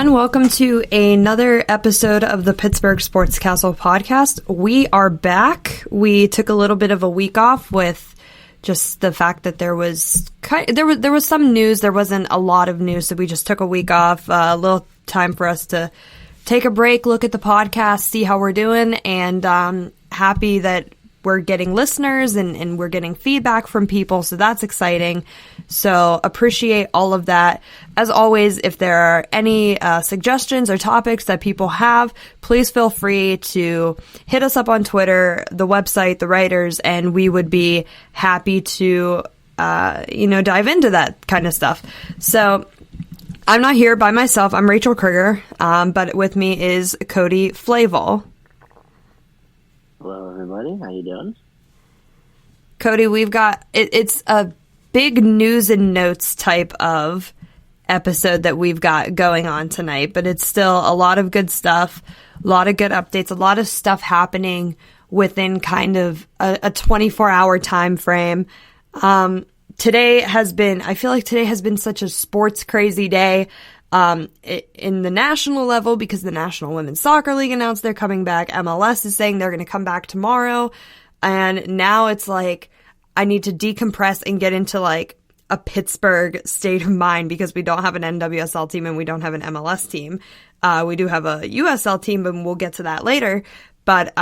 everyone. Welcome to another episode of the Pittsburgh Sports Castle podcast. We are back. We took a little bit of a week off with just the fact that there was some news. There wasn't a lot of news, so we just took a week off. A little time for us to take a break, look at the podcast, see how we're doing, and happy that we're getting listeners and we're getting feedback from people, so that's exciting. So appreciate all of that. As always, if there are any suggestions or topics that people have, please feel free to hit us up on Twitter, the website, the writers, and we would be happy to, dive into that kind of stuff. So I'm not here by myself. I'm Rachael Kriger, but with me is Cody Flavell. Hello, everybody. How you doing? Cody, we've got it's a big news and notes type of episode that we've got going on tonight, but it's still a lot of good stuff, a lot of good updates, a lot of stuff happening within kind of a 24-hour time frame. I feel like today has been such a sports crazy day. In the national level, because the National Women's Soccer League announced they're coming back. MLS is saying they're going to come back tomorrow. And now it's like, I need to decompress and get into like a Pittsburgh state of mind because we don't have an NWSL team and we don't have an MLS team. We do have a USL team, but we'll get to that later. But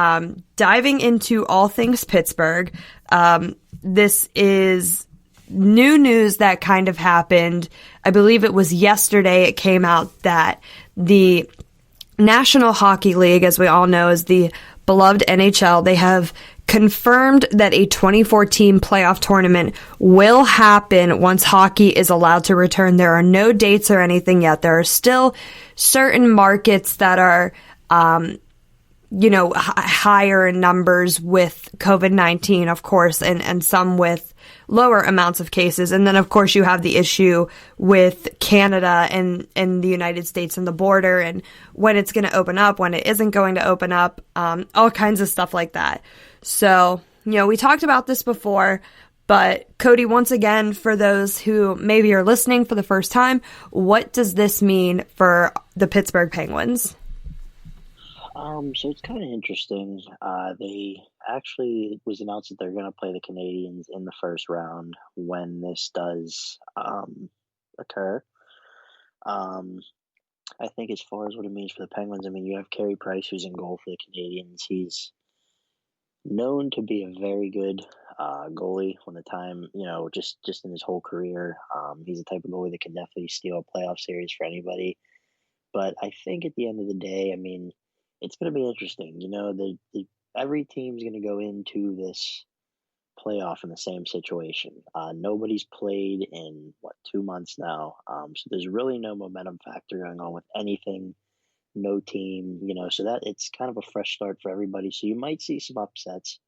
diving into all things Pittsburgh, this is new news that kind of happened. I believe it was yesterday it came out that the National Hockey League, as we all know, is the beloved NHL. They have confirmed that a 2014 playoff tournament will happen once hockey is allowed to return. There are no dates or anything yet. There are still certain markets that are higher in numbers with COVID-19, of course, and some with lower amounts of cases. And then, of course, you have the issue with Canada and the United States and the border and when it's going to open up, when it isn't going to open up, all kinds of stuff like that. So, we talked about this before, but Cody, once again, for those who maybe are listening for the first time, what does this mean for the Pittsburgh Penguins? So it's kind of interesting. It was announced that they're going to play the Canadians in the first round when this does occur. I think as far as what it means for the Penguins, you have Carey Price, who's in goal for the Canadians. He's known to be a very good goalie when the time, just in his whole career. He's the type of goalie that can definitely steal a playoff series for anybody. But I think at the end of the day, it's going to be interesting. Every team's going to go into this playoff in the same situation. Nobody's played in 2 months now, so there's really no momentum factor going on with anything. No team, so that it's kind of a fresh start for everybody. So you might see some upsets.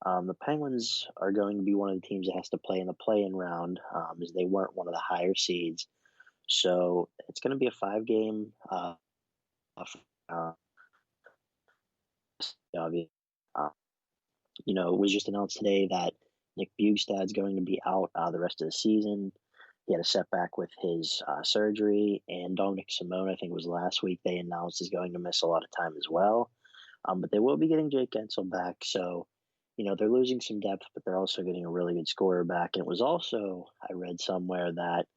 The Penguins are going to be one of the teams that has to play in the play-in round, as they weren't one of the higher seeds. So it's going to be a 5-game. It was just announced today that Nick Bjugstad's going to be out the rest of the season. He had a setback with his surgery, and Dominic Simone, I think it was last week, they announced is going to miss a lot of time as well. But they will be getting Jake Gensel back, so they're losing some depth, but they're also getting a really good scorer back. And it was also, I read somewhere that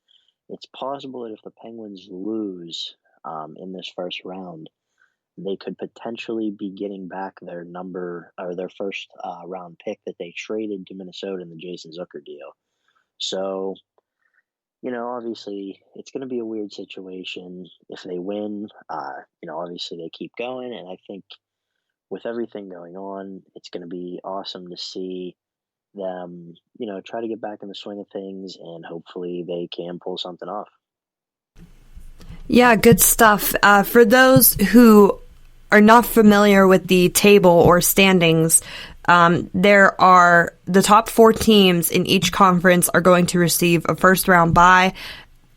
it's possible that if the Penguins lose in this first round, they could potentially be getting back their first round pick that they traded to Minnesota in the Jason Zucker deal. So, obviously it's going to be a weird situation. If they win, obviously they keep going. And I think with everything going on, it's going to be awesome to see them, try to get back in the swing of things, and hopefully they can pull something off. Yeah, good stuff. For those who are not familiar with the table or standings, there are the top 4 teams in each conference are going to receive a first round bye.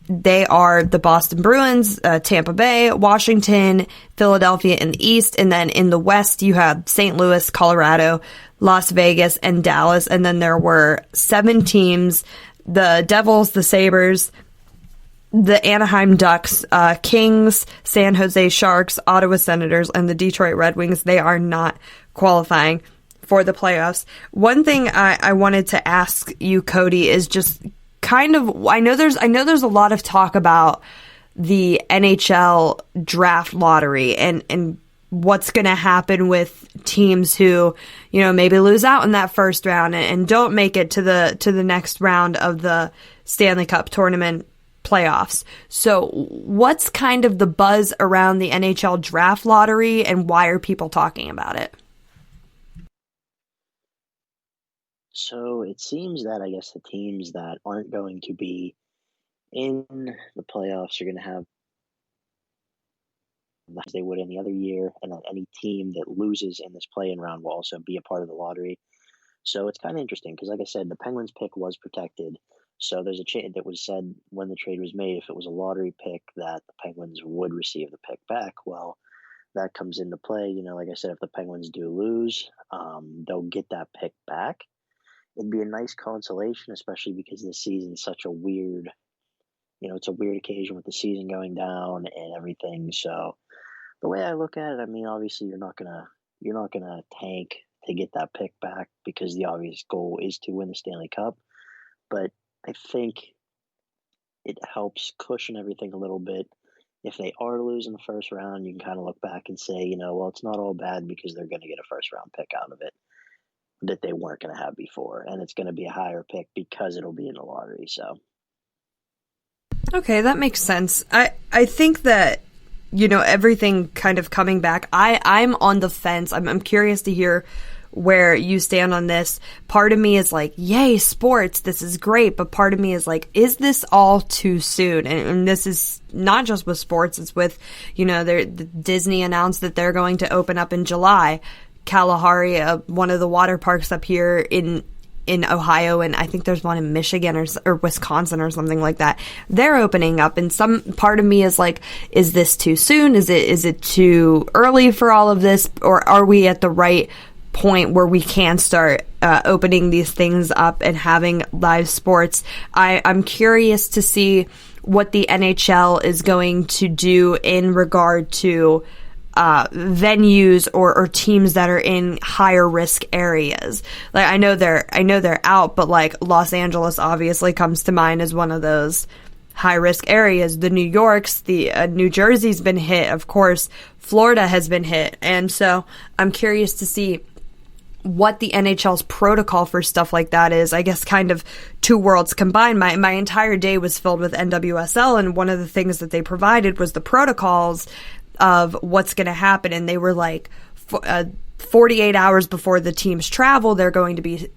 They are the Boston Bruins, Tampa Bay, Washington, Philadelphia in the East, and then in the West you have St. Louis, Colorado, Las Vegas, and Dallas. And then there were 7 teams: the Devils, the Sabres, the Anaheim Ducks, Kings, San Jose Sharks, Ottawa Senators, and the Detroit Red Wings, they are not qualifying for the playoffs. One thing I wanted to ask you, Cody, is just kind of, I know there's a lot of talk about the NHL draft lottery and what's going to happen with teams who, maybe lose out in that first round and don't make it to the next round of the Stanley Cup tournament playoffs. So what's kind of the buzz around the NHL draft lottery, and why are people talking about it? So it seems that I guess the teams that aren't going to be in the playoffs are going to have as they would any other year, and then any team that loses in this play-in round will also be a part of the lottery. So it's kind of interesting because, like I said, the Penguins pick was protected. So there's a chance that was said when the trade was made, if it was a lottery pick, that the Penguins would receive the pick back. Well, that comes into play. Like I said, if the Penguins do lose, they'll get that pick back. It'd be a nice consolation, especially because this season's such a weird, it's a weird occasion with the season going down and everything. So the way I look at it, I mean, obviously you're not gonna tank to get that pick back because the obvious goal is to win the Stanley Cup. But I think it helps cushion everything a little bit. If they are to lose in the first round, you can kind of look back and say, well, it's not all bad because they're going to get a first round pick out of it that they weren't going to have before, and it's going to be a higher pick because it'll be in the lottery. So, okay, that makes sense. I think that everything kind of coming back. I'm on the fence. I'm curious to hear where you stand on this. Part of me is like, yay, sports, this is great. But part of me is like, is this all too soon? And this is not just with sports. It's with, Disney announced that they're going to open up in July. Kalahari, one of the water parks up here in Ohio, and I think there's one in Michigan or Wisconsin or something like that. They're opening up, and some part of me is like, is this too soon? Is it too early for all of this? Or are we at the right point where we can start opening these things up and having live sports? I'm curious to see what the NHL is going to do in regard to venues or teams that are in higher risk areas. Like I know they're out, but like Los Angeles obviously comes to mind as one of those high risk areas. The New York's, the New Jersey's been hit, of course. Florida has been hit, and so I'm curious to see what the NHL's protocol for stuff like that is. I guess kind of two worlds combined. My entire day was filled with NWSL, and one of the things that they provided was the protocols of what's going to happen. And they were like, 48 hours before the teams travel, they're going to be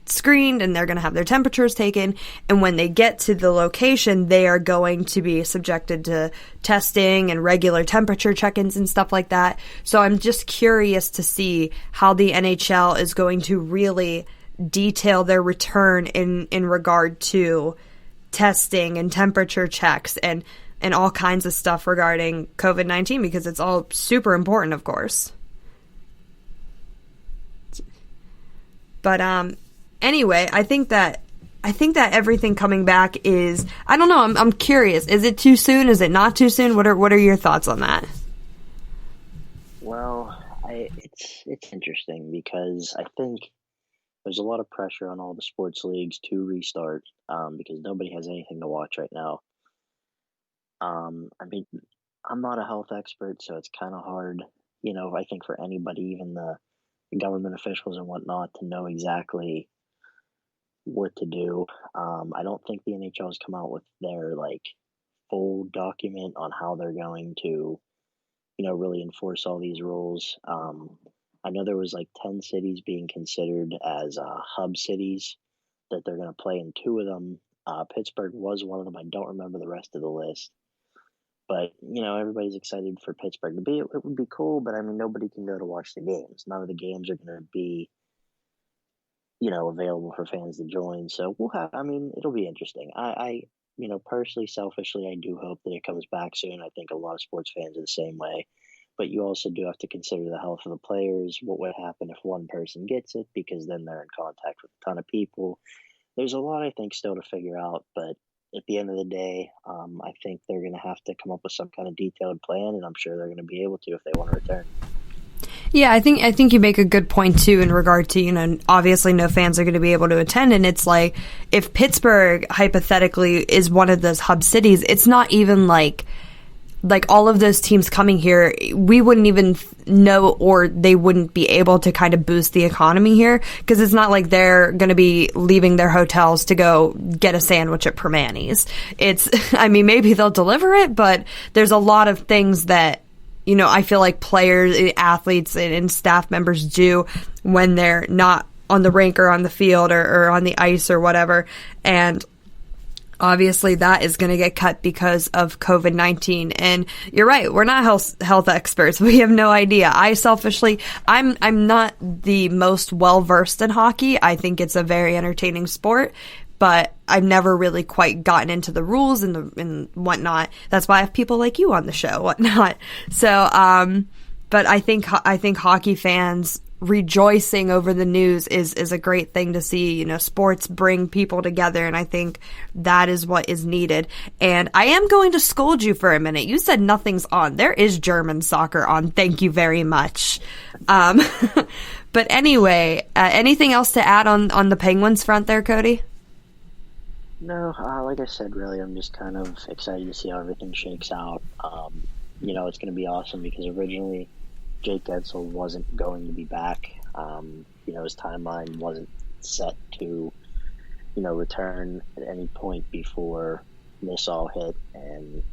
screened and they're going to have their temperatures taken. And when they get to the location, they are going to be subjected to testing and regular temperature check-ins and stuff like that. So I'm just curious to see how the NHL is going to really detail their return in regard to testing and temperature checks and all kinds of stuff regarding COVID-19, because it's all super important, of course. But anyway, I think that everything coming back is, I don't know, I'm curious. Is it too soon? Is it not too soon? What are your thoughts on that? well, it's interesting because I think there's a lot of pressure on all the sports leagues to restart because nobody has anything to watch right now. I mean, I'm not a health expert, so it's kind of hard, I think for anybody, even the government officials and whatnot, to know exactly what to do. I don't think the NHL has come out with their full document on how they're going to, really enforce all these rules. I know there was 10 cities being considered as hub cities that they're going to play in two of them. Pittsburgh was one of them. I don't remember the rest of the list. But, everybody's excited for Pittsburgh to be. It would be cool, but I mean, nobody can go to watch the games. None of the games are going to be, available for fans to join. So it'll be interesting. Personally, selfishly, I do hope that it comes back soon. I think a lot of sports fans are the same way. But you also do have to consider the health of the players. What would happen if one person gets it? Because then they're in contact with a ton of people. There's a lot, I think, still to figure out, but at the end of the day, I think they're going to have to come up with some kind of detailed plan, and I'm sure they're going to be able to if they want to return. Yeah, I think you make a good point too in regard to, obviously no fans are going to be able to attend, and it's like if Pittsburgh hypothetically is one of those hub cities, it's not even like all of those teams coming here, we wouldn't even know, or they wouldn't be able to kind of boost the economy here, because it's not like they're going to be leaving their hotels to go get a sandwich at Permani's. Maybe they'll deliver it, but there's a lot of things that, I feel like players, athletes, and staff members do when they're not on the rink or on the field or on the ice or whatever. And obviously that is going to get cut because of COVID-19. And you're right, we're not health experts. We have no idea. I selfishly, I'm not the most well-versed in hockey. I think it's a very entertaining sport, but I've never really quite gotten into the rules and whatnot. That's why I have people like you on the show, whatnot. So, but I think hockey fans rejoicing over the news is a great thing to see. Sports bring people together, and I think that is what is needed. And I am going to scold you for a minute. You said nothing's on. There is German soccer on. Thank you very much. But anyway, anything else to add on the Penguins front there, Cody? No, like I said, really, I'm just kind of excited to see how everything shakes out. It's going to be awesome because originally Jake Gensel wasn't going to be back. His timeline wasn't set to, return at any point before this all hit. And,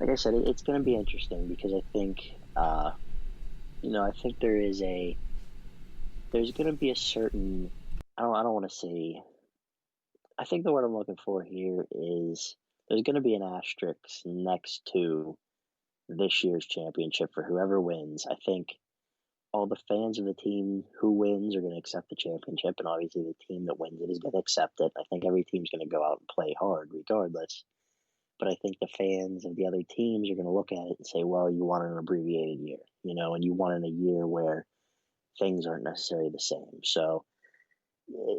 like I said, it's going to be interesting because I think, I think there's going to be a certain, I don't want to say, I think the word I'm looking for here is there's going to be an asterisk next to this year's championship for whoever wins. I think all the fans of the team who wins are going to accept the championship, and obviously the team that wins it is going to accept it. I think every team's going to go out and play hard regardless. But I think the fans of the other teams are going to look at it and say, well, you won an abbreviated year, and you won in a year where things aren't necessarily the same. So,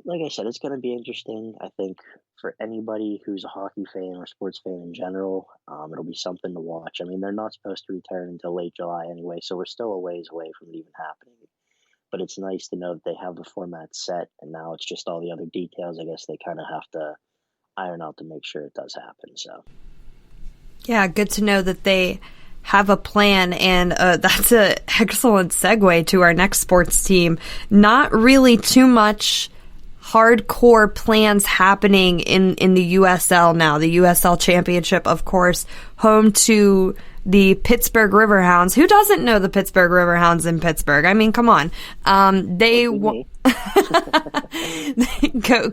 like I said, it's going to be interesting. I think for anybody who's a hockey fan or sports fan in general, it'll be something to watch. They're not supposed to return until late July anyway, so we're still a ways away from it even happening. But it's nice to know that they have the format set, and now it's just all the other details, I guess, they kind of have to iron out to make sure it does happen. So, yeah, good to know that they have a plan, and that's an excellent segue to our next sports team. Not really too much hardcore plans happening in the USL now. The USL Championship, of course, home to the Pittsburgh Riverhounds. Who doesn't know the Pittsburgh Riverhounds in Pittsburgh? Come on.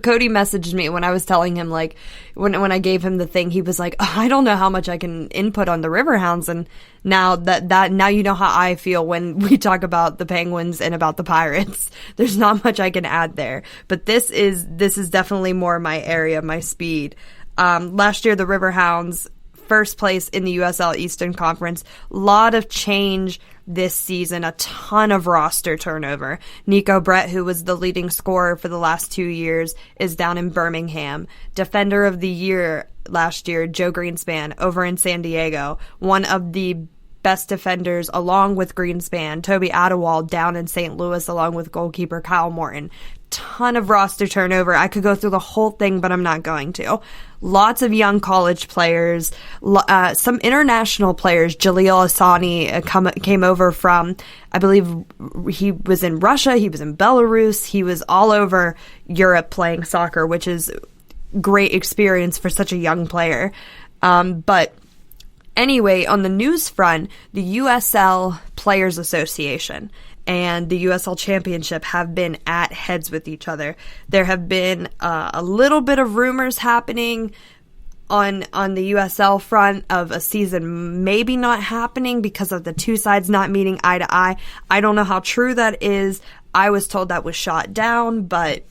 Cody messaged me when I was telling him, like, when I gave him the thing, he was like, oh, I don't know how much I can input on the Riverhounds, and now now you know how I feel when we talk about the Penguins and about the Pirates. There's not much I can add there, but this is definitely more my area, my speed. Last year, the Riverhounds, first place in the USL Eastern Conference. Lot of change this season, a ton of roster turnover. Nico Brett, who was the leading scorer for the last 2 years, is down in Birmingham. Defender of the year last year, Joe Greenspan, over in San Diego. One of the best defenders along with Greenspan, Toby Adewald, down in St. Louis along with goalkeeper Kyle Morton. Ton of roster turnover. I could go through the whole thing, but I'm not going to. Lots of young college players, some international players. Jaleel Asani came over from, I believe he was in Russia, he was in Belarus, he was all over Europe playing soccer, which is great experience for such a young player. But anyway, on the news front, the USL Players Association and the USL Championship have been at heads with each other. There have been a little bit of rumors happening on the USL front of a season maybe not happening because of the two sides not meeting eye to eye. I don't know how true that is. I was told that was shot down, but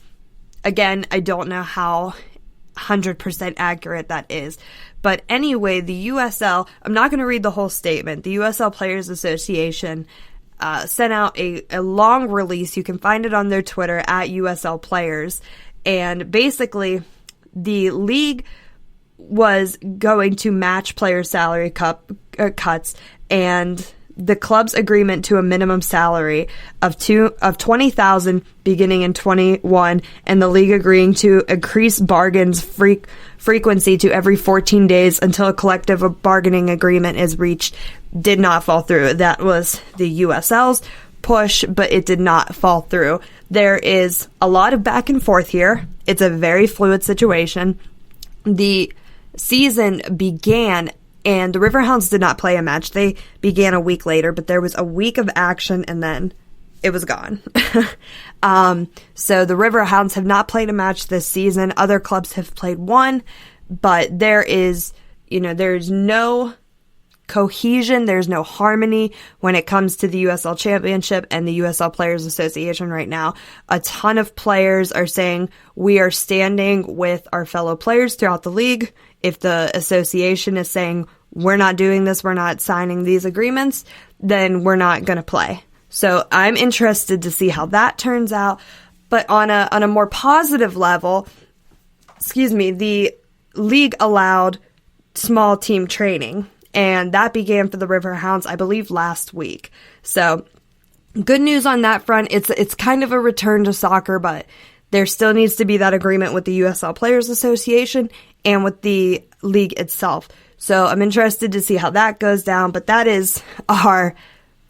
again, I don't know how 100% accurate that is. But anyway, the USL, I'm not going to read the whole statement. The USL Players Association sent out a long release. You can find it on their Twitter at USL Players. And basically, the league was going to match player salary cuts, and the club's agreement to a minimum salary of $20,000 beginning in 21, and the league agreeing to increase bargains frequency to every 14 days until a collective bargaining agreement is reached, did not fall through. That was the USL's push, but it did not fall through. There is a lot of back and forth here. It's a very fluid situation. The season began, and the Riverhounds did not play a match. They began a week later, but there was a week of action, and then it was gone. So the Riverhounds have not played a match this season. Other clubs have played one, but there's no cohesion, there's no harmony when it comes to the USL Championship and the USL Players Association right now. A ton of players are saying we are standing with our fellow players throughout the league. If the association is saying we're not doing this, we're not signing these agreements, then we're not going to play. So I'm interested to see how that turns out. But on a more positive level, the league allowed small team training, and that began for the Riverhounds, I believe, last week. So good news on that front. It's kind of a return to soccer, but there still needs to be that agreement with the USL Players Association and with the league itself. So I'm interested to see how that goes down, but that is our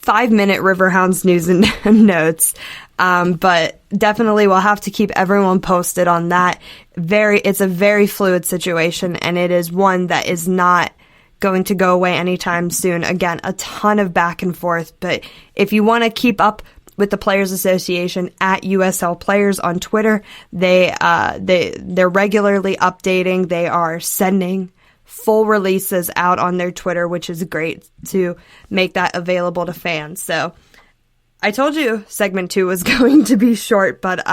5-minute Riverhounds news and notes. But definitely we'll have to keep everyone posted on that. It's a very fluid situation, and it is one that is not going to go away anytime soon. Again, a ton of back and forth, but if you want to keep up with the Players Association at USL Players on Twitter, they're regularly updating. They are sending full releases out on their Twitter, which is great to make that available to fans. So I told you segment 2 was going to be short, but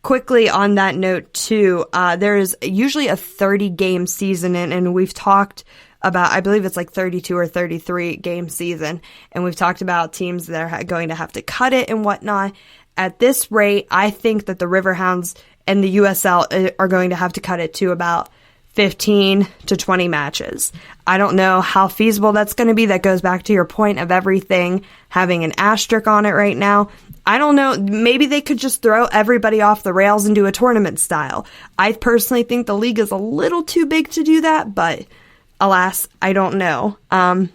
quickly on that note too, there's usually a 30-game season, and we've talked about, I believe it's like 32 or 33 game season, and we've talked about teams that are going to have to cut it and whatnot. At this rate, I think that the Riverhounds and the USL are going to have to cut it to about 15 to 20 matches. I don't know how feasible that's going to be. That goes back to your point of everything having an asterisk on it right now. I don't know. Maybe they could just throw everybody off the rails and do a tournament style. I personally think the league is a little too big to do that, but alas, I don't know. Do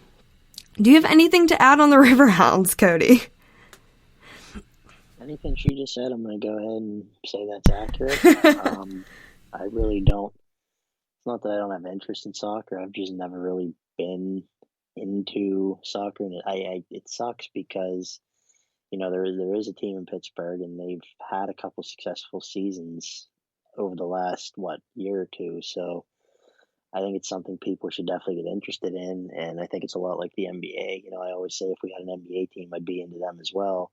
you have anything to add on the Riverhounds, Cody? Anything she just said, I'm going to go ahead and say that's accurate. I really don't. It's not that I don't have interest in soccer. I've just never really been into soccer, and it sucks because there is a team in Pittsburgh, and they've had a couple successful seasons over the last year or two. So I think it's something people should definitely get interested in, and I think it's a lot like the NBA. I always say if we had an NBA team, I'd be into them as well.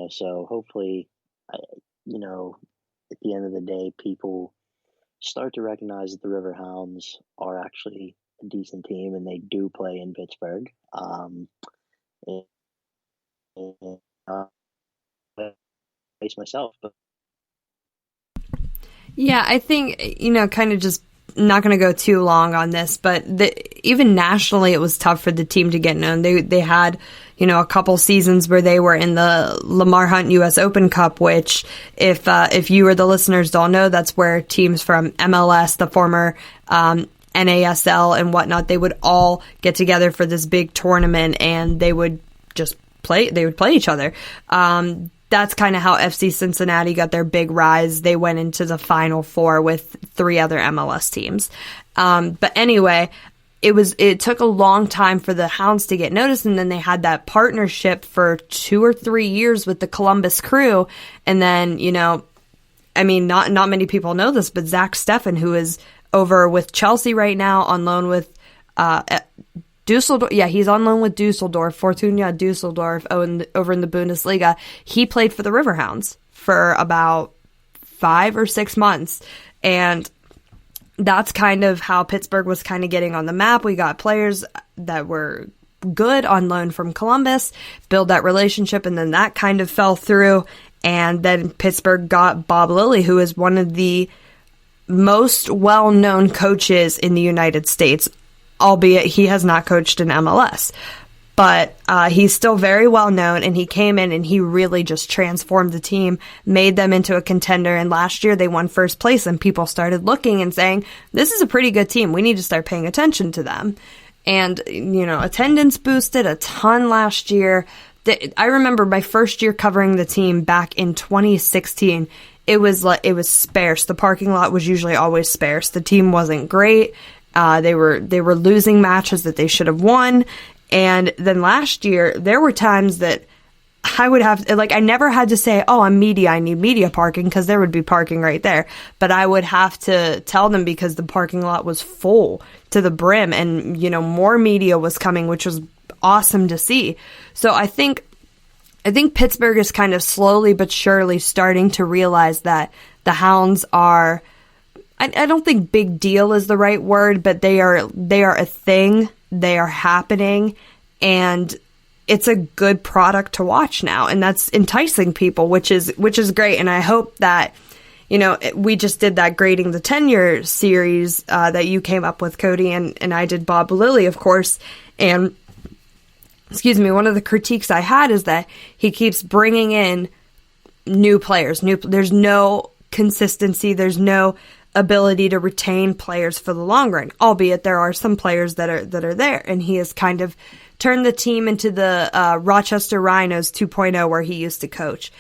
So hopefully, at the end of the day, people start to recognize that the Riverhounds are actually a decent team, and they do play in Pittsburgh. Face myself, but yeah, I think, kind of just not going to go too long on this, but even nationally, it was tough for the team to get known. They had, a couple seasons where they were in the Lamar Hunt U.S. Open Cup, which if you or the listeners don't know, that's where teams from MLS, the former NASL and whatnot, they would all get together for this big tournament, and they would just play. They would play each other. That's kind of how FC Cincinnati got their big rise. They went into the Final Four with 3 other MLS teams. But anyway, it took a long time for the Hounds to get noticed, and then they had that partnership for 2 or 3 years with the Columbus Crew. And then, not many people know this, but Zach Steffen, who is over with Chelsea right now on loan with Dusseldorf, he's on loan with Dusseldorf, Fortuna Dusseldorf, over in the Bundesliga. He played for the Riverhounds for about 5 or 6 months, and that's kind of how Pittsburgh was kind of getting on the map. We got players that were good on loan from Columbus, build that relationship, and then that kind of fell through, and then Pittsburgh got Bob Lilly, who is one of the most well-known coaches in the United States, albeit he has not coached in MLS. But he's still very well known, and he came in and he really just transformed the team, made them into a contender. And last year they won first place, and people started looking and saying, this is a pretty good team. We need to start paying attention to them. And, attendance boosted a ton last year. I remember my first year covering the team back in 2016. It was sparse. The parking lot was usually always sparse. The team wasn't great. They were losing matches that they should have won. And then last year, there were times that I would have, I never had to say, oh, I'm media, I need media parking, because there would be parking right there. But I would have to tell them because the parking lot was full to the brim, and, more media was coming, which was awesome to see. So I think Pittsburgh is kind of slowly but surely starting to realize that the Hounds are, I don't think big deal is the right word, but they are a thing. They are happening, and it's a good product to watch now, and that's enticing people, which is great. And I hope that, we just did that grading the tenure series that you came up with, Cody, and I did Bob Lilly, of course. And one of the critiques I had is that he keeps bringing in new players. There's no consistency. There's no ability to retain players for the long run, albeit there are some players that are there. And he has kind of turned the team into the Rochester Rhinos 2.0 where he used to coach.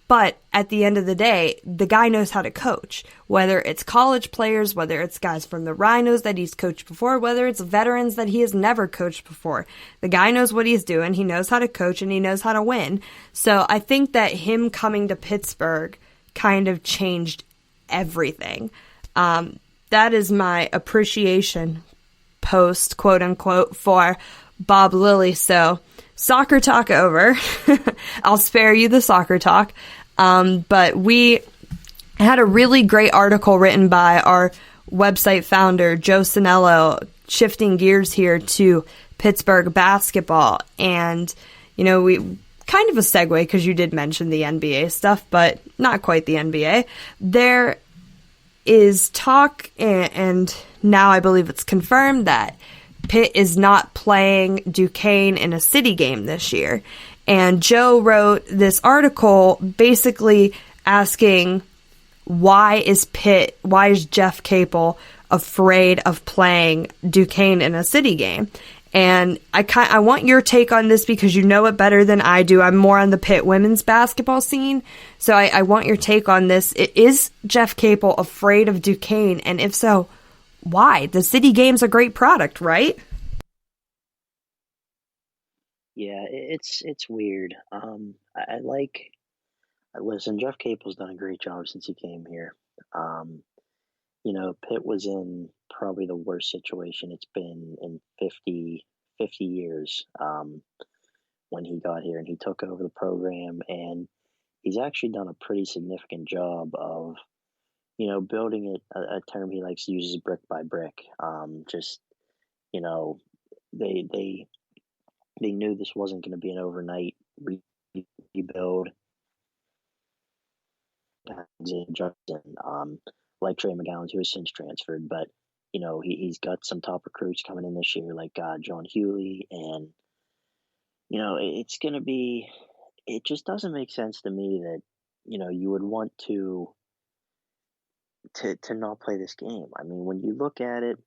But at the end of the day, the guy knows how to coach, whether it's college players, whether it's guys from the Rhinos that he's coached before, whether it's veterans that he has never coached before. The guy knows what he's doing. He knows how to coach, and he knows how to win. So I think that him coming to Pittsburgh kind of changed everything. That is my appreciation post, quote unquote, for Bob Lilly. So soccer talk over. I'll spare you the soccer talk. But we had a really great article written by our website founder, Joe Sinello, shifting gears here to Pittsburgh basketball. And, we kind of a segue, because you did mention the NBA stuff, but not quite the NBA. There is talk, and now I believe it's confirmed, that Pitt is not playing Duquesne in a city game this year. And Joe wrote this article basically asking, why is Jeff Capel afraid of playing Duquesne in a city game? And I want your take on this, because you know it better than I do. I'm more on the Pitt women's basketball scene. So I want your take on this. Is Jeff Capel afraid of Duquesne? And if so, why? The city game's a great product, right? Yeah, it's weird. Listen, Jeff Capel's done a great job since he came here. Pitt was in probably the worst situation it's been in 50 years when he got here and he took over the program. And he's actually done a pretty significant job of, building it, a term he likes to use is brick by brick. They knew this wasn't going to be an overnight rebuild. Like Trey McGowan, who has since transferred, but he's got some top recruits coming in this year, like John Hewley, and it's going to be. It just doesn't make sense to me that you would want to not play this game. I mean, when you look at it,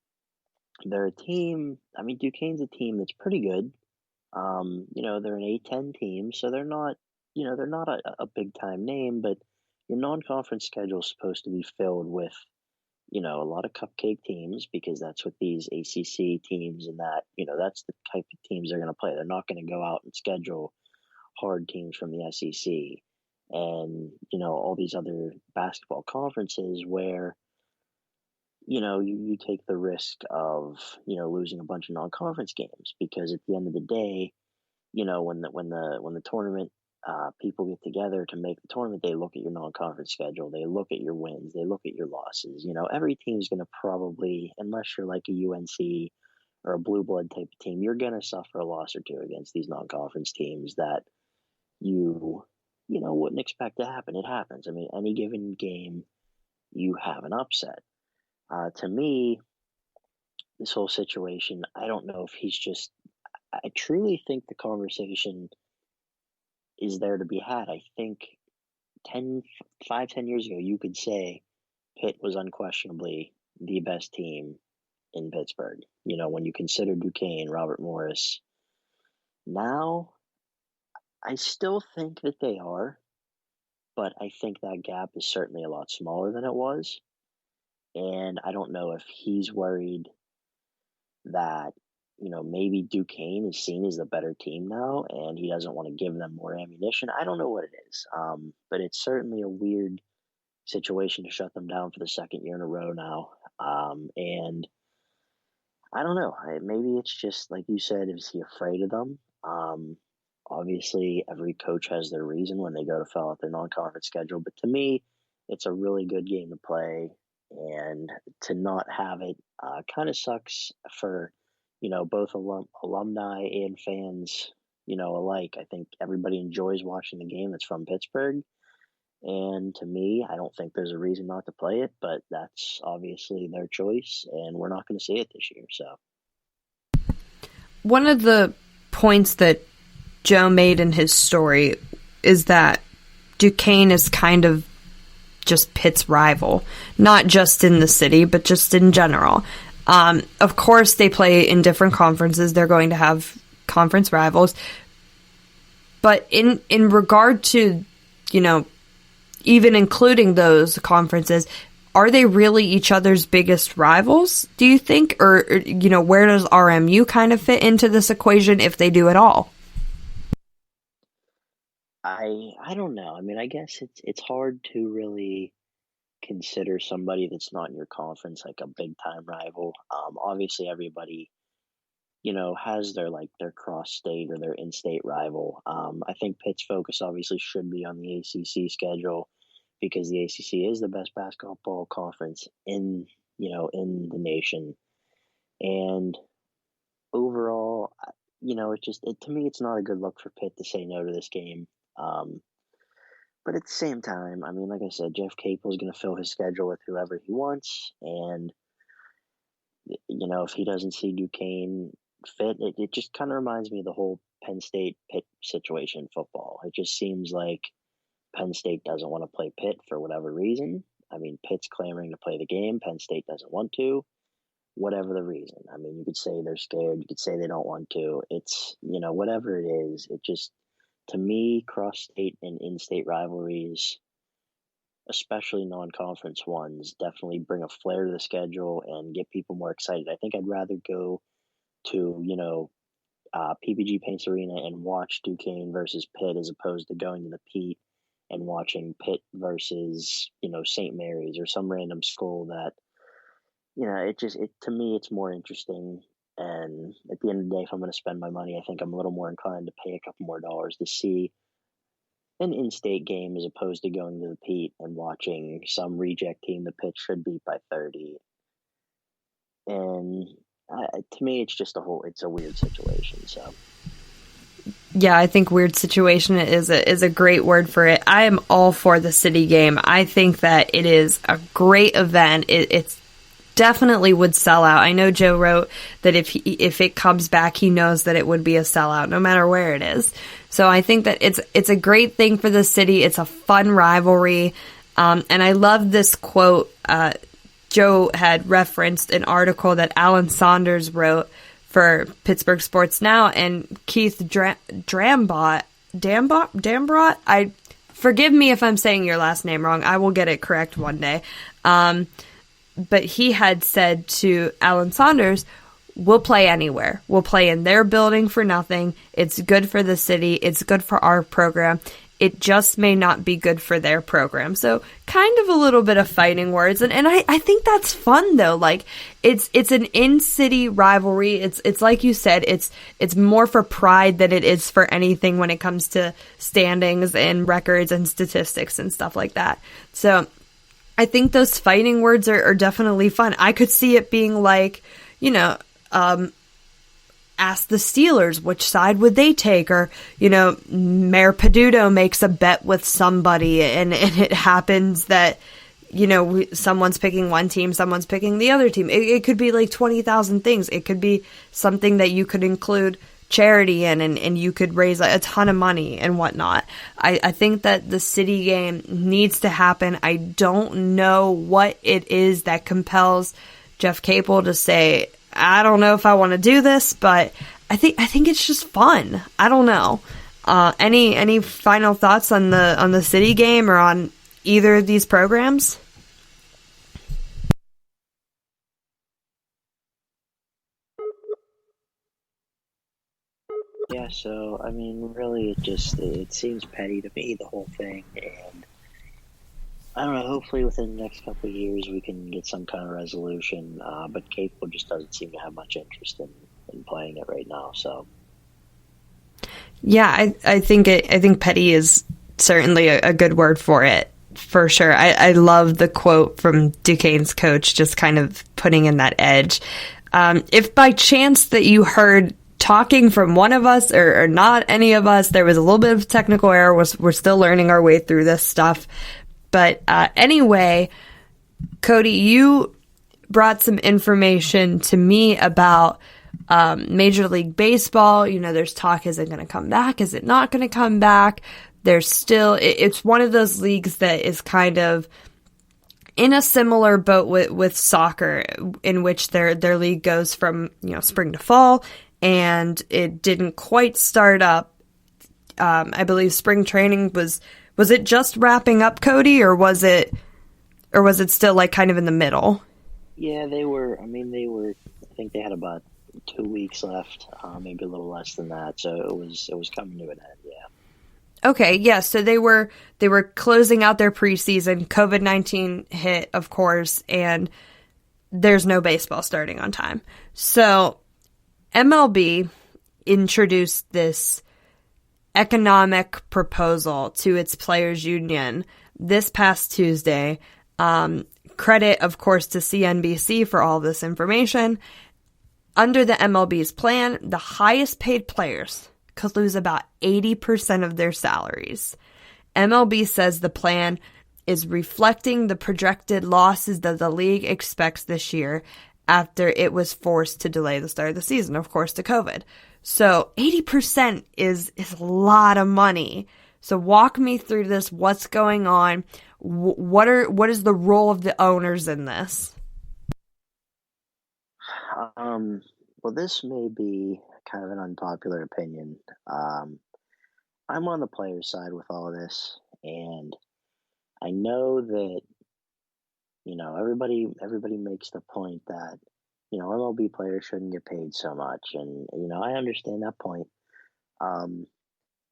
they're a team. I mean, Duquesne's a team that's pretty good. They're an A-10 team, so they're not a big time name, but your non-conference schedule is supposed to be filled with, a lot of cupcake teams, because that's what these ACC teams and that's the type of teams they're going to play. They're not going to go out and schedule hard teams from the SEC and, all these other basketball conferences where, you take the risk of, losing a bunch of non-conference games, because at the end of the day, when the tournament people get together to make the tournament, they look at your non-conference schedule, they look at your wins, they look at your losses. Every team's going to probably, unless you're like a UNC or a blue blood type of team, you're going to suffer a loss or two against these non-conference teams that you wouldn't expect to happen. It happens. I mean, any given game, you have an upset. To me, this whole situation, I don't know if he's just. I truly think the conversation is there to be had. I think 10 years ago, you could say Pitt was unquestionably the best team in Pittsburgh. When you consider Duquesne, Robert Morris. Now, I still think that they are, but I think that gap is certainly a lot smaller than it was. And I don't know if he's worried that, maybe Duquesne is seen as the better team now and he doesn't want to give them more ammunition. I don't know what it is. But it's certainly a weird situation to shut them down for the second year in a row now. And I don't know. Maybe it's just, like you said, is he afraid of them? Obviously, every coach has their reason when they go to fill out their non-conference schedule. But to me, it's a really good game to play. And to not have it kind of sucks for, both alumni and fans, alike. I think everybody enjoys watching the game that's from Pittsburgh. And to me, I don't think there's a reason not to play it, but that's obviously their choice, and we're not going to see it this year. So, one of the points that Joe made in his story is that Duquesne is kind of just Pitt's rival, not just in the city, but just in general. Of course, they play in different conferences. They're going to have conference rivals. But in regard to, even including those conferences, are they really each other's biggest rivals, do you think? Or where does RMU kind of fit into this equation, if they do at all? I don't know. I mean, I guess it's hard to really consider somebody that's not in your conference like a big time rival. Obviously, everybody has their cross state or their in state rival. I think Pitt's focus obviously should be on the ACC schedule because the ACC is the best basketball conference in the nation. And overall, to me, it's not a good look for Pitt to say no to this game. But at the same time, I mean, like I said, Jeff Capel is going to fill his schedule with whoever he wants. And, if he doesn't see Duquesne fit, it just kind of reminds me of the whole Penn State Pitt situation in football. It just seems like Penn State doesn't want to play Pitt for whatever reason. I mean, Pitt's clamoring to play the game. Penn State doesn't want to. Whatever the reason. I mean, you could say they're scared. You could say they don't want to. It's, whatever it is, it just, to me, cross-state and in-state rivalries, especially non-conference ones, definitely bring a flair to the schedule and get people more excited. I think I'd rather go to, PPG Paints Arena and watch Duquesne versus Pitt as opposed to going to the Pete and watching Pitt versus, St. Mary's or some random school that, to me, it's more interesting. And at the end of the day, if I'm going to spend my money, I think I'm a little more inclined to pay a couple more dollars to see an in-state game as opposed to going to the Pete and watching some reject team the Pitt should beat by 30. And to me, it's just it's a weird situation. So, yeah, I think weird situation is a great word for it. I am all for the city game. I think that it is a great event. It's definitely would sell out. I know Joe wrote that if it comes back, he knows that it would be a sellout no matter where it is. So I think that it's a great thing for the city. It's a fun rivalry. And I love this quote. Joe had referenced an article that Alan Saunders wrote for Pittsburgh Sports Now, and Keith Dambrot, forgive me if I'm saying your last name wrong. I will get it correct one day. But he had said to Alan Saunders, we'll play anywhere. We'll play in their building for nothing. It's good for the city. It's good for our program. It just may not be good for their program. So kind of a little bit of fighting words. And I think that's fun, though. Like, it's an in-city rivalry. It's like you said, it's more for pride than it is for anything when it comes to standings and records and statistics and stuff like that. So I think those fighting words are definitely fun. I could see it being like, ask the Steelers, which side would they take? Or, Mayor Peduto makes a bet with somebody and it happens that, someone's picking one team, someone's picking the other team. It could be like 20,000 things. It could be something that you could include charity in, and you could raise a ton of money and whatnot. I think that the city game needs to happen. I don't know what it is that compels Jeff Capel to say, I don't know if I want to do this, but I think it's just fun. I don't know. Any final thoughts on the city game or on either of these programs? Yeah, so I mean, really, it seems petty to me, the whole thing, and I don't know. Hopefully, within the next couple of years, we can get some kind of resolution. But Capel just doesn't seem to have much interest in playing it right now. So yeah, I think petty is certainly a good word for it, for sure. I love the quote from Duquesne's coach, just kind of putting in that edge. If by chance that you heard talking from one of us or not any of us, there was a little bit of technical error. We're still learning our way through this stuff. But anyway, Cody, you brought some information to me about Major League Baseball. There's talk, is it going to come back? Is it not going to come back? There's still, it's one of those leagues that is kind of in a similar boat with soccer, in which their league goes from, spring to fall, and it didn't quite start up. I believe spring training was it just wrapping up, Cody, or was it still like kind of in the middle? yeah, they were. I mean, they were. I think they had about 2 weeks left, maybe a little less than that. So it was coming to an end. Yeah. Okay, yeah. So they were closing out their preseason. COVID-19 hit, of course, and there's no baseball starting on time. So MLB introduced this economic proposal to its players' union this past Tuesday. Credit, of course, to CNBC for all this information. Under the MLB's plan, the highest paid players could lose about 80% of their salaries. MLB says the plan is reflecting the projected losses that the league expects this year after it was forced to delay the start of the season, of course, to COVID. So 80% is a lot of money. So walk me through this. What's going on? What is the role of the owners in this? Well, this may be kind of an unpopular opinion. I'm on the players' side with all of this, and I know that everybody makes the point that MLB players shouldn't get paid so much, and I understand that point. Um,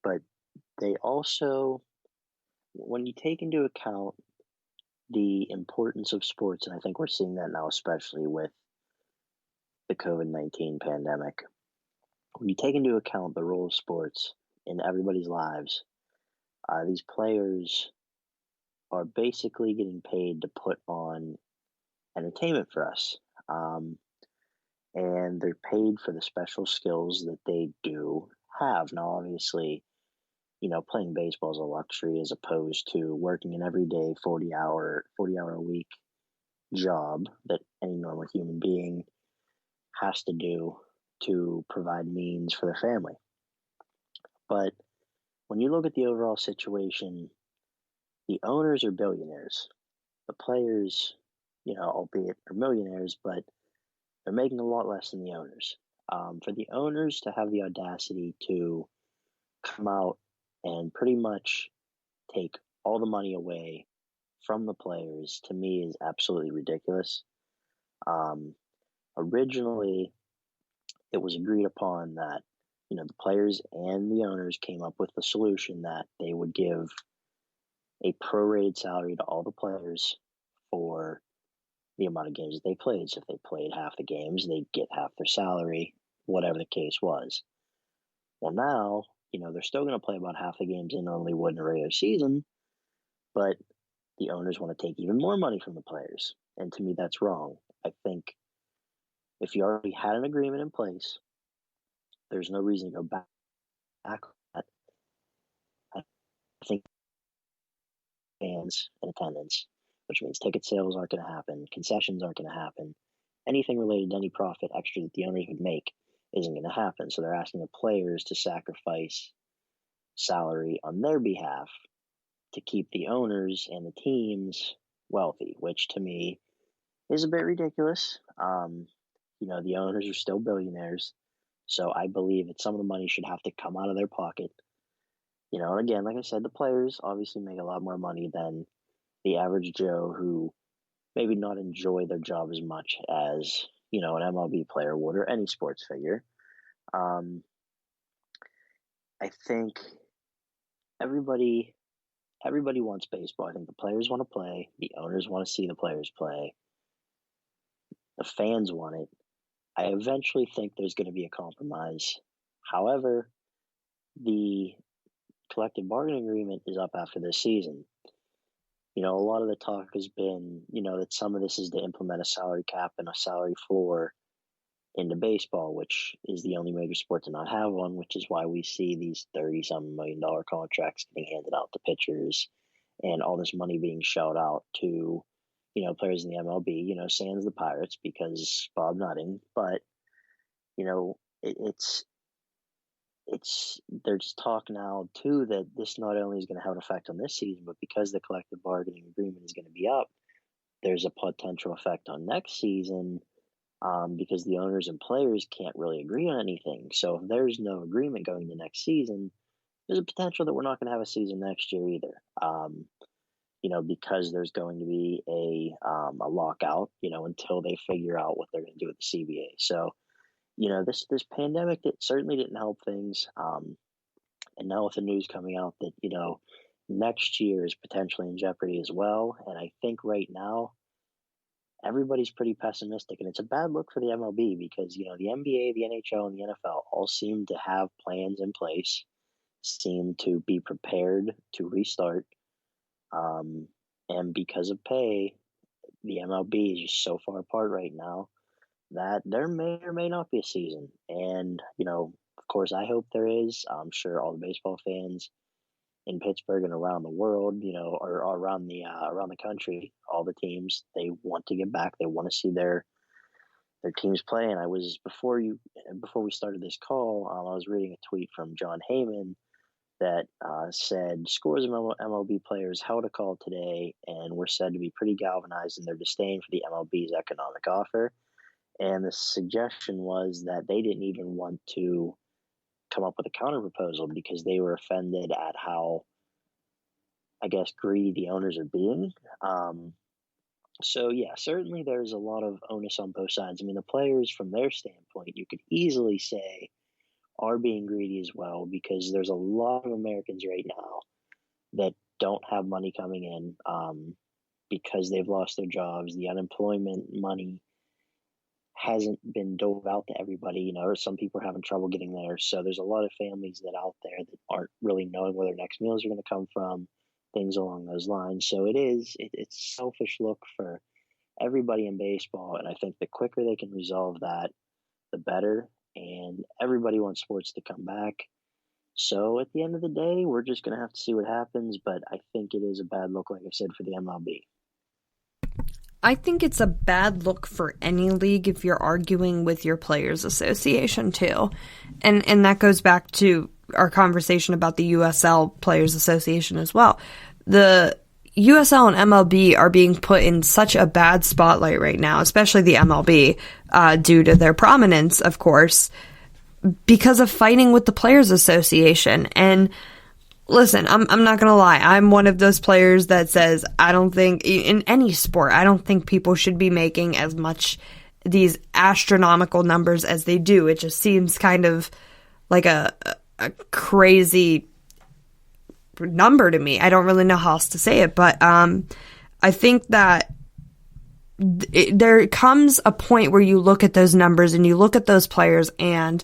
but they also, when you take into account the importance of sports, and I think we're seeing that now, especially with the COVID-19 pandemic, when you take into account the role of sports in everybody's lives, these players are basically getting paid to put on entertainment for us. Um, and they're paid for the special skills that they do have. Now, obviously, playing baseball is a luxury as opposed to working an everyday 40 hour a week job that any normal human being has to do to provide means for their family. But when you look at the overall situation, the owners are billionaires. The players, albeit are millionaires, but they're making a lot less than the owners. For the owners to have the audacity to come out and pretty much take all the money away from the players, to me, is absolutely ridiculous. Um, Originally, it was agreed upon that the players and the owners came up with the solution that they would give a prorated salary to all the players for the amount of games that they played. So if they played half the games, they'd get half their salary, whatever the case was. Well, now, they're still going to play about half the games they normally would in a regular season, but the owners want to take even more money from the players. And to me, that's wrong. I think if you already had an agreement in place, there's no reason to go back on that. I think fans in attendance which means ticket sales aren't going to happen, concessions aren't going to happen, anything related to any profit extra that the owners would make isn't going to happen. So they're asking the players to sacrifice salary on their behalf to keep the owners and the teams wealthy, which to me is a bit ridiculous. The owners are still billionaires, so I believe that some of the money should have to come out of their pocket. And again, like I said, the players obviously make a lot more money than the average Joe who maybe not enjoy their job as much as, an MLB player would or any sports figure. I think everybody wants baseball. I think the players want to play. The owners want to see the players play. The fans want it. I eventually think there's going to be a compromise. However, the collective bargaining agreement is up after this season. A lot of the talk has been, that some of this is to implement a salary cap and a salary floor into baseball, which is the only major sport to not have one, which is why we see these $30-some million contracts getting handed out to pitchers and all this money being shelled out to, players in the MLB, sans the Pirates because Bob Nutting. But, there's talk now too that this not only is going to have an effect on this season, but because the collective bargaining agreement is going to be up, there's a potential effect on next season because the owners and players can't really agree on anything. So if there's no agreement going to next season, there's a potential that we're not going to have a season next year either. Because there's going to be a lockout, until they figure out what they're going to do with the CBA. So, this pandemic, it certainly didn't help things. And now with the news coming out that, next year is potentially in jeopardy as well. And I think right now, everybody's pretty pessimistic. And it's a bad look for the MLB because, the NBA, the NHL, and the NFL all seem to have plans in place, seem to be prepared to restart. And because of pay, the MLB is just so far apart right now that there may or may not be a season. And, of course, I hope there is. I'm sure all the baseball fans in Pittsburgh and around the world, or around the country, all the teams, they want to get back. They want to see their teams play. And I was, before we started this call, I was reading a tweet from John Heyman that said scores of MLB players held a call today and were said to be pretty galvanized in their disdain for the MLB's economic offer. And the suggestion was that they didn't even want to come up with a counter proposal because they were offended at how, I guess, greedy the owners are being. So, yeah, certainly there's a lot of onus on both sides. I mean, the players, from their standpoint, you could easily say, are being greedy as well because there's a lot of Americans right now that don't have money coming in because they've lost their jobs. The unemployment money hasn't been doled out to everybody, or some people are having trouble getting there. So there's a lot of families that out there that aren't really knowing where their next meals are going to come from, things along those lines. So it's a selfish look for everybody in baseball. And I think the quicker they can resolve that, the better. And everybody wants sports to come back. So at the end of the day, we're just going to have to see what happens. But I think it is a bad look, like I said, for the MLB. I think it's a bad look for any league if you're arguing with your players' association too. And that goes back to our conversation about the USL Players Association as well. The USL and MLB are being put in such a bad spotlight right now, especially the MLB, due to their prominence, of course, because of fighting with the Players Association. And listen, I'm not going to lie. I'm one of those players that says I don't think, in any sport, I don't think people should be making as much these astronomical numbers as they do. It just seems kind of like a crazy number to me. I don't really know how else to say it, but I think that there comes a point where you look at those numbers and you look at those players, and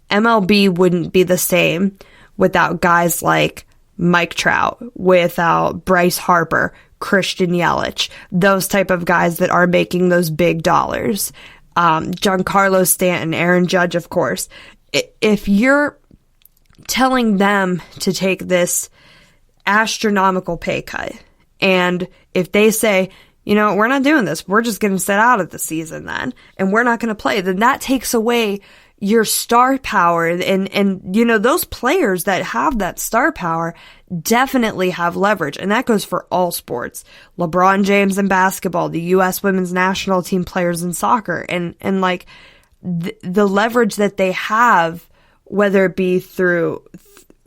MLB wouldn't be the same without guys like Mike Trout, without Bryce Harper, Christian Yelich, those type of guys that are making those big dollars. Giancarlo Stanton, Aaron Judge, of course. If you're telling them to take this astronomical pay cut, and if they say we're not doing this. We're just going to sit out of the season then, and we're not going to play. Then that takes away your star power. And those players that have that star power definitely have leverage. And that goes for all sports. LeBron James in basketball, the U.S. women's national team players in soccer, and like the leverage that they have, whether it be through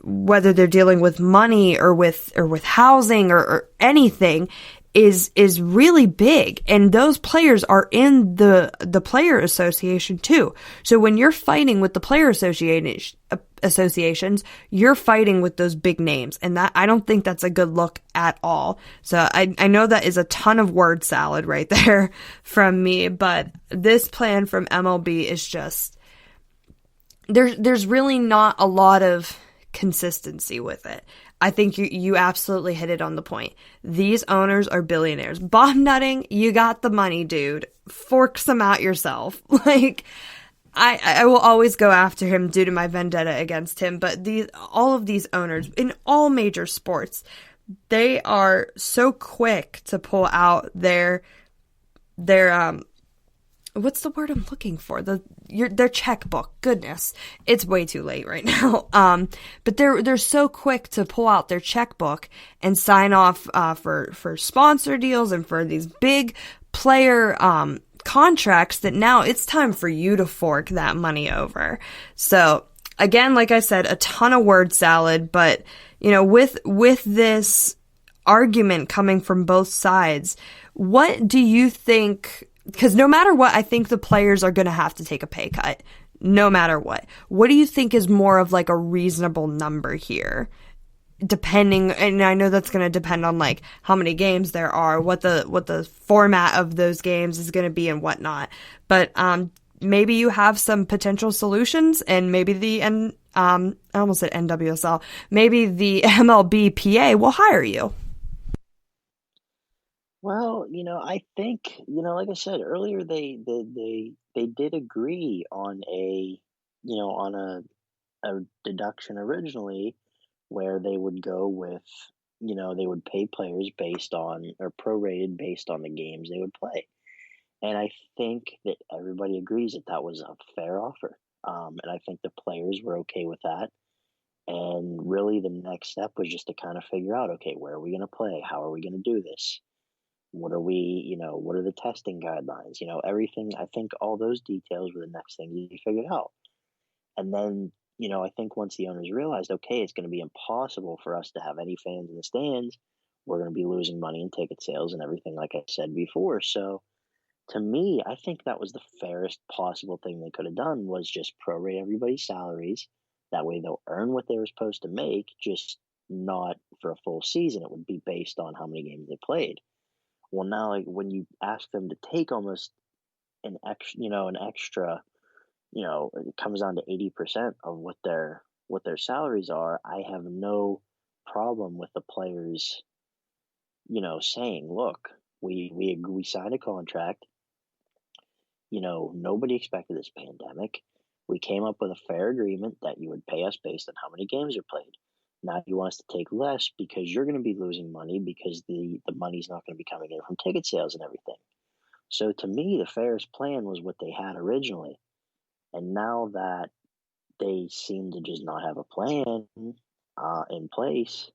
whether they're dealing with money or with housing or anything, is really big. And those players are in the player association too. So when you're fighting with the player associations, you're fighting with those big names. And that, I don't think that's a good look at all. So I know that is a ton of word salad right there from me, but this plan from MLB is just, there's really not a lot of consistency with it. I think you absolutely hit it on the point. These owners are billionaires. Bob Nutting, you got the money, dude. Fork some out yourself. Like, I will always go after him due to my vendetta against him. But all of these owners in all major sports, they are so quick to pull out their what's the word I'm looking for? Their checkbook. Goodness, it's way too late right now. But they're so quick to pull out their checkbook and sign off for sponsor deals and for these big player contracts that now it's time for you to fork that money over. So again, like I said, a ton of word salad, but with this argument coming from both sides, what do you think? Because no matter what, I think the players are going to have to take a pay cut, no matter what. What do you think is more of like a reasonable number here? Depending, and I know that's going to depend on like how many games there are, what the format of those games is going to be and whatnot. But maybe you have some potential solutions, and maybe I almost said NWSL, maybe the MLBPA will hire you. Well, I think, like I said earlier, they did agree on a deduction originally where they would go with, they would pay players based on, or prorated based on the games they would play. And I think that everybody agrees that that was a fair offer. And I think the players were okay with that. And really the next step was just to kind of figure out, okay, where are we going to play? How are we going to do this? What are what are the testing guidelines? Everything. I think all those details were the next thing you figured out. And then, I think once the owners realized, okay, it's going to be impossible for us to have any fans in the stands, we're going to be losing money in ticket sales and everything, like I said before. So to me, I think that was the fairest possible thing they could have done, was just prorate everybody's salaries. That way they'll earn what they were supposed to make, just not for a full season. It would be based on how many games they played. Well, now, like, when you ask them to take almost an extra, it comes down to 80% of what their salaries are. I have no problem with the players, saying, look, we signed a contract. Nobody expected this pandemic. We came up with a fair agreement that you would pay us based on how many games are played. Now you want us to take less because you're going to be losing money because the money's not going to be coming in from ticket sales and everything. So to me, the fairest plan was what they had originally. And now that they seem to just not have a plan in place,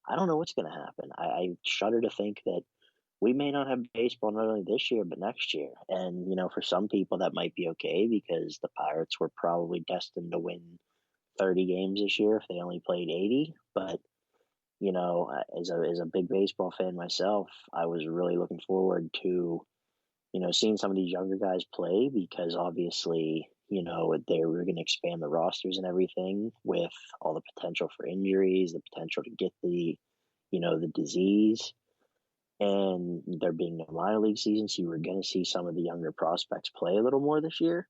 I don't know what's going to happen. I shudder to think that we may not have baseball not only this year, but next year. And, for some people that might be okay because the Pirates were probably destined to win 30 games this year if they only played 80. But, as a big baseball fan myself, I was really looking forward to, seeing some of these younger guys play because obviously, they were going to expand the rosters and everything with all the potential for injuries, the potential to get the disease. And there being no minor league season, so you were going to see some of the younger prospects play a little more this year.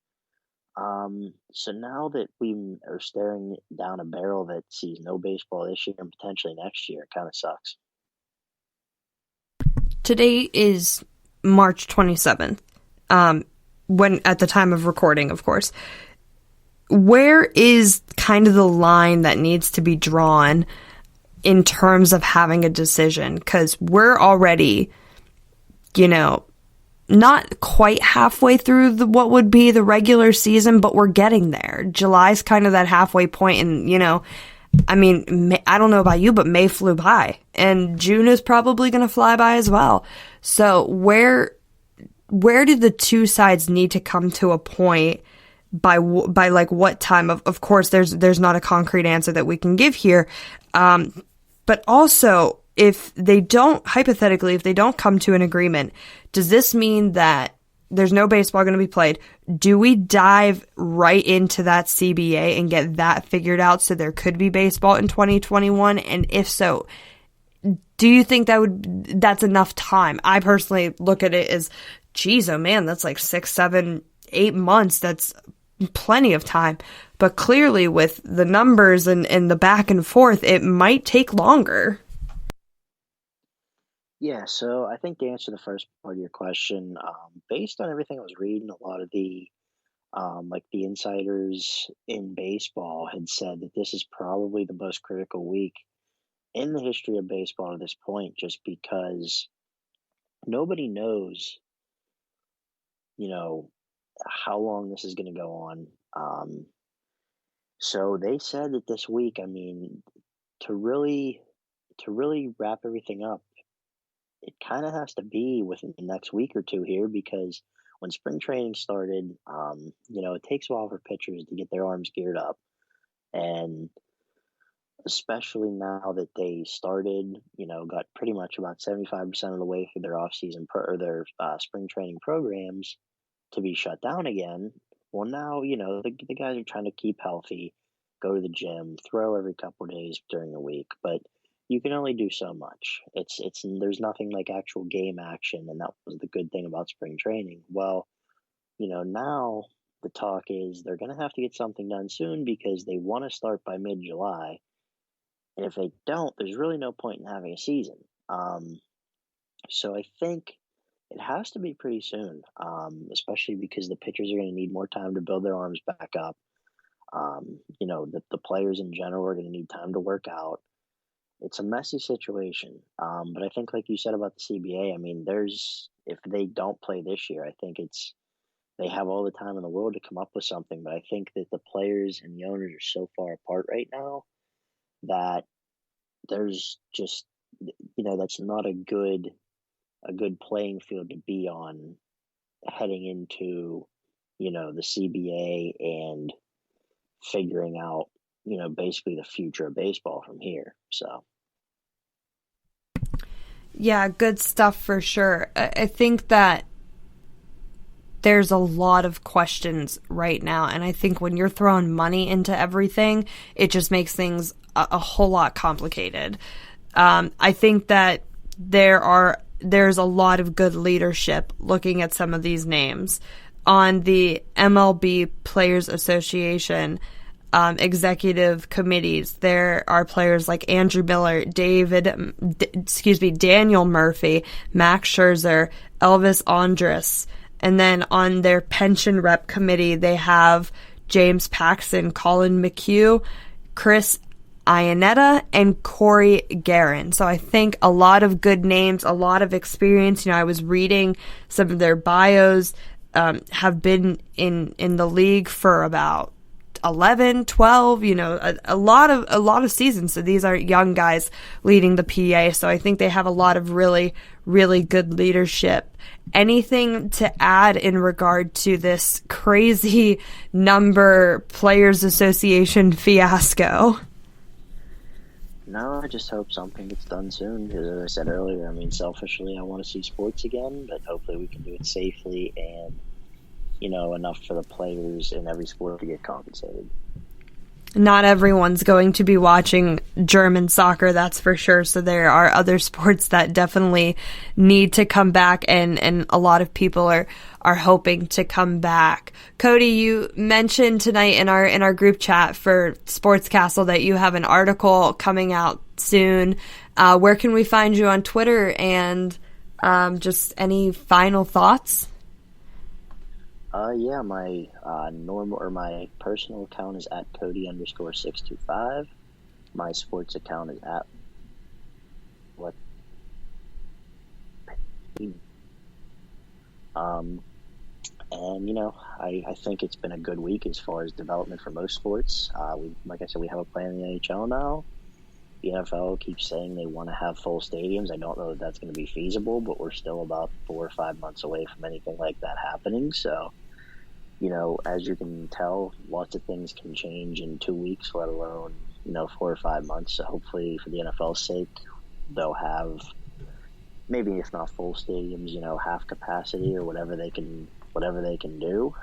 So now that we are staring down a barrel that sees no baseball this year and potentially next year, it kind of sucks. Today is March 27th, when at the time of recording, of course. Where is kind of the line that needs to be drawn in terms of having a decision? Because we're already you know, not quite halfway through what would be the regular season, but we're getting there. July's kind of that halfway point, and, you know, I mean, I don't know about you, but May flew by, and June is probably going to fly by as well. So where do the two sides need to come to a point by like what time? Of course, there's not a concrete answer that we can give here, but also, if they don't, hypothetically, if they don't come to an agreement, does this mean that there's no baseball going to be played? Do we dive right into that CBA and get that figured out so there could be baseball in 2021? And if so, do you think that's enough time? I personally look at it as, geez, oh man, that's like 6, 7, 8 months. That's plenty of time. But clearly with the numbers and the back and forth, it might take longer. Yeah, so I think to answer the first part of your question, based on everything I was reading, a lot of the like the insiders in baseball had said that this is probably the most critical week in the history of baseball at this point, just because nobody knows, you know, how long this is going to go on. So they said that this week, I mean, to really wrap everything up, it kind of has to be within the next week or two here, because when spring training started, you know, it takes a while for pitchers to get their arms geared up. And especially now that they started, you know, got pretty much about 75% of the way through their off-season or their spring training programs to be shut down again. Well, now, you know, the guys are trying to keep healthy, go to the gym, throw every couple of days during the week, but you can only do so much. There's nothing like actual game action, and that was the good thing about spring training. Well, you know, now the talk is they're going to have to get something done soon because they want to start by mid-July, and if they don't, there's really no point in having a season. So I think it has to be pretty soon, especially because the pitchers are going to need more time to build their arms back up. You know, the players in general are going to need time to work out. It's a messy situation, but I think, like you said about the CBA, I mean, if they don't play this year, I think they have all the time in the world to come up with something. But I think that the players and the owners are so far apart right now that there's just, you know, that's not a good playing field to be on heading into, you know, the CBA and figuring out, you know, basically the future of baseball from here. So. Yeah, good stuff for sure. I think that there's a lot of questions right now, and I think when you're throwing money into everything, it just makes things a whole lot complicated. I think that there's a lot of good leadership looking at some of these names. On the MLB Players Association executive committees, there are players like Andrew Miller, Daniel Murphy, Max Scherzer, Elvis Andrus, and then on their pension rep committee, they have James Paxton, Colin McHugh, Chris Iannetta, and Corey Guerin. So I think a lot of good names, a lot of experience. You know, I was reading some of their bios, have been in the league for about 11, 12, you know, a lot of seasons. So these are young guys leading the PA. So I think they have a lot of really, really good leadership. Anything to add in regard to this crazy number Players Association fiasco? No, I just hope something gets done soon. Because as I said earlier, I mean, selfishly, I want to see sports again, but hopefully we can do it safely and, you know, enough for the players in every sport to get compensated. Not everyone's going to be watching German soccer, that's for sure. So there are other sports that definitely need to come back, and a lot of people are hoping to come back. Cody, you mentioned tonight in our group chat for Sports Castle that you have an article coming out soon. Where can we find you on Twitter, and just any final thoughts? Yeah, my my personal account is at Cody_625. My sports account is at And, I think it's been a good week as far as development for most sports. Like I said, we have a plan in the NHL now. The NFL keeps saying they want to have full stadiums. I don't know that that's going to be feasible, but we're still about 4 or 5 months away from anything like that happening. So, as you can tell, lots of things can change in 2 weeks, let alone, 4 or 5 months. So hopefully for the NFL's sake, they'll have maybe if not full stadiums, half capacity or whatever they can do.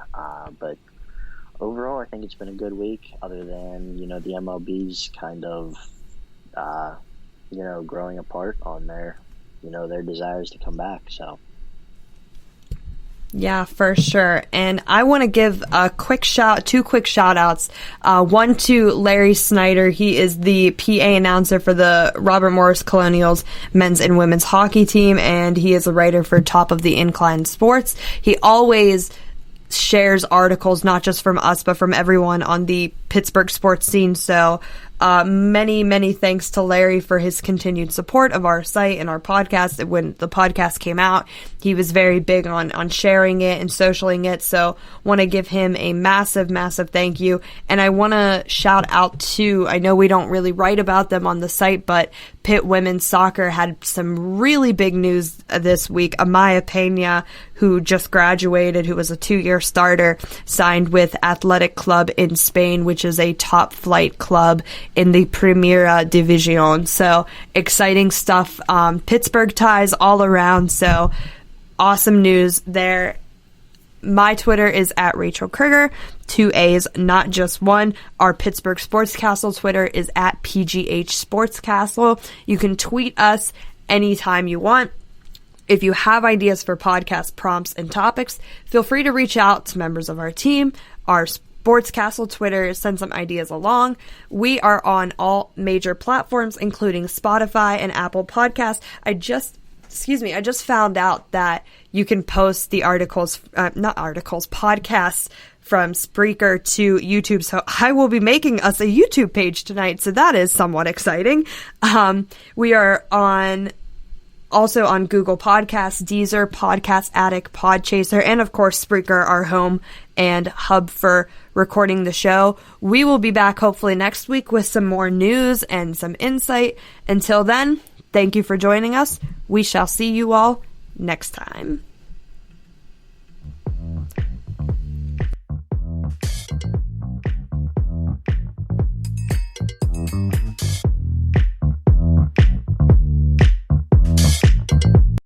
But overall, I think it's been a good week, other than, the MLB's kind of, growing apart on their desires to come back. So. Yeah, for sure. And I want to give two quick shout outs. One to Larry Snyder. He is the PA announcer for the Robert Morris Colonials men's and women's hockey team, and he is a writer for Top of the Incline Sports. He always shares articles, not just from us, but from everyone on the Pittsburgh sports scene. So many thanks to Larry for his continued support of our site and our podcast. When the podcast came out, he was very big on sharing it and socialing it. So want to give him a massive thank you. And I want to shout out to, I know we don't really write about them on the site, but Pitt women's soccer had some really big news this week. Amaya Pena, who just graduated, who was a 2-year starter, signed with Athletic Club in Spain, which is a top flight club in the Primera División. So exciting stuff. Pittsburgh ties all around. So awesome news there. My Twitter is at Rachael Kriger, 2 A's, not just one. Our Pittsburgh Sportscastle Twitter is at PGH Sportscastle. You can tweet us anytime you want. If you have ideas for podcast prompts and topics, feel free to reach out to members of our team. Our Sportscastle Twitter, send some ideas along. We are on all major platforms, including Spotify and Apple Podcasts. I just found out that you can post the podcasts from Spreaker to YouTube. So I will be making us a YouTube page tonight. So that is somewhat exciting. We are also on Google Podcasts, Deezer, Podcast Addict, Podchaser, and of course Spreaker, our home and hub for recording the show. We will be back hopefully next week with some more news and some insight. Until then, thank you for joining us. We shall see you all next time.